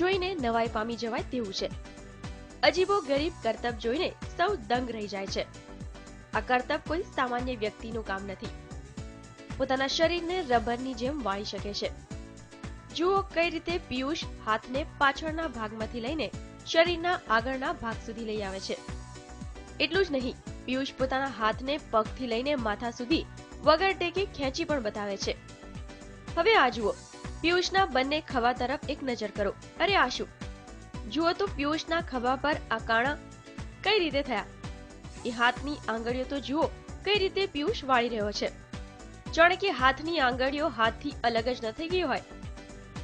જોઈને નવાઈ પામી જવાય તેવું છે। અજીબો ગરીબ કરતબ જોઈને સૌ દંગ રહી જાય છે। આ કરતબ કોઈ સામાન્ય વ્યક્તિનું કામ નથી, પોતાના શરીરને રબરની જેમ વાળી શકે છે। જુઓ કઈ રીતે પિયુષ હાથને પાછળના ભાગમાંથી લઈને શરીરના આગળના ભાગ સુધી લઈ આવે છે। એટલું જ નહીં, પિયુષ પોતાના હાથને પગથી લઈને માથા સુધી વગર ટેકે ખેંચી પણ બતાવે છે। હવે આ જુઓ, પિયુષના બંને ખભા તરફ એક નજર કરો। અરે આ શું? જુઓ તો પિયુષના ખભા પર આ કાણા કઈ રીતે થયા? એ હાથની આંગળીઓ તો જુઓ કઈ રીતે પિયુષ વાળી રહ્યો છે, જાણે કે હાથની આંગળીઓ હાથથી અલગ જ ન થઈ ગઈ હોય।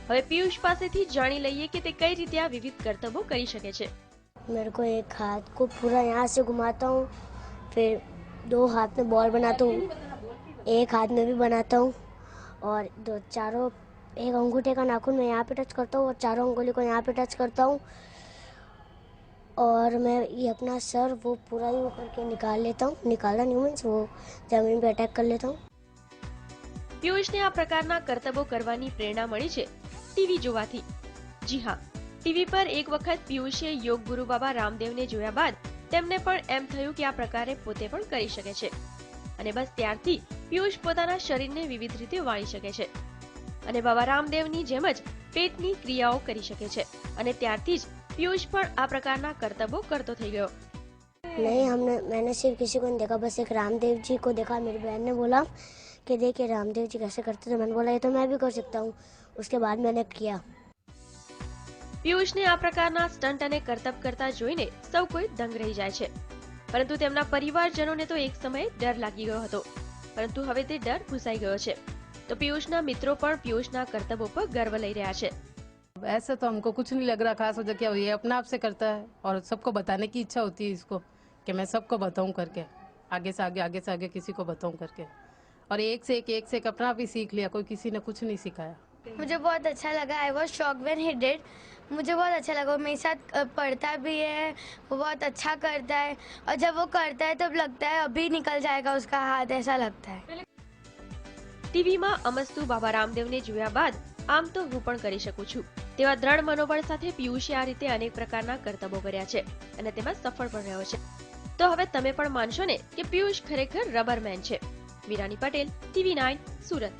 હવે પિયુષ પાસેથી જાણી લઈએ કે તે કઈ રીતે આ વિવિધ કરતબો કરી શકે છે। मेरे को एक हाथ को पूरा यहाँ से घुमाता हूँ, फिर 2 हाथ में बॉल बनाता हूँ, एक हाथ में भी बनाता हूँ और एक अंगूठे का नाखून मैं यहाँ पे टच करता हूँ और 4 अंगुली को यहाँ पे टच करता हूँ और मैं ये अपना सर वो पूरा ही ऊपर के निकाल लेता हूँ। निकालना नहीं मीन्स वो जमीन पे अटैक कर लेता हूँ। પિયુષને આ પ્રકારના કરતબો કરવાની પ્રેરણા મળી છે ટીવી જોવાથી। જી હા, ટીવી પર એક વખત પિયુષે યોગ ગુરુ બાબા રામદેવને જોયા બાદ તેમને પણ એમ થયું કે આ પ્રકારે પોતે પણ કરી શકે છે અને બસ ત્યારથી પિયુષ પોતાના શરીરને વિવિધ રીતે વાળી શકે છે અને બાબા રામદેવની જેમ જ પેટની ક્રિયાઓ કરી શકે છે અને ત્યારથી જ પિયુષ પણ આ પ્રકારના કરતબો કરતો થઈ ગયો। नहीं, मैंने सिर्फ किसी को नहीं देखा, बस एक रामदेव जी को देखा। मेरी बहन ने बोला कि देखिए रामदेव जी कैसे करते थे, मैंने बोला ये तो मैं भी कर सकता हूँ। उसके बाद मैंने किया। પિયુષને આ પ્રકારના સ્ટન્ટ અને કરતબ કરતા જોઈને સૌ કોઈ દંગ રહી જાય છે, પરંતુ તેમના પરિવારજનોને તો એક સમયે ડર લાગી ગયો હતો, પરંતુ હવે તે ડર ભૂસાઈ ગયો છે। તો પિયુષના મિત્રો પણ પિયુષના કરતબો પર ગર્વ લઈ રહ્યા છે। ऐसे तो हमको कुछ नहीं लग रहा खास, वजह क्या ये अपने आप से करता है और सबको बताने की इच्छा होती है इसको कि मैं सबको बताऊं करके, आगे से आगे किसी को बताऊं करके, और एक से एक अपना भी सीख लिया, कोई किसी ने कुछ नहीं सिखाया। मुझे बहुत अच्छा लगा। I was shocked when he did. मुझे बहुत अच्छा लगा। वो मेरे साथ पढ़ता भी है, वो बहुत अच्छा करता है और जब वो करता है तब लगता है अभी निकल जाएगा उसका हाथ, ऐसा लगता है। ટીવીમાં અમસ્તુ બાબા રામદેવને જોયા બાદ આમ તો હું પણ કરી શકું છું તેવા દ્રઢ મનોબળ સાથે પિયુષે આ રીતે અનેક પ્રકારના કરતબો કર્યા છે અને તેમાં સફળ પણ રહ્યો છે। તો હવે તમે પણ માનશો ને કે પિયુષ ખરેખર રબર મેન છે। વીરાની પટેલ, TV9, સુરત।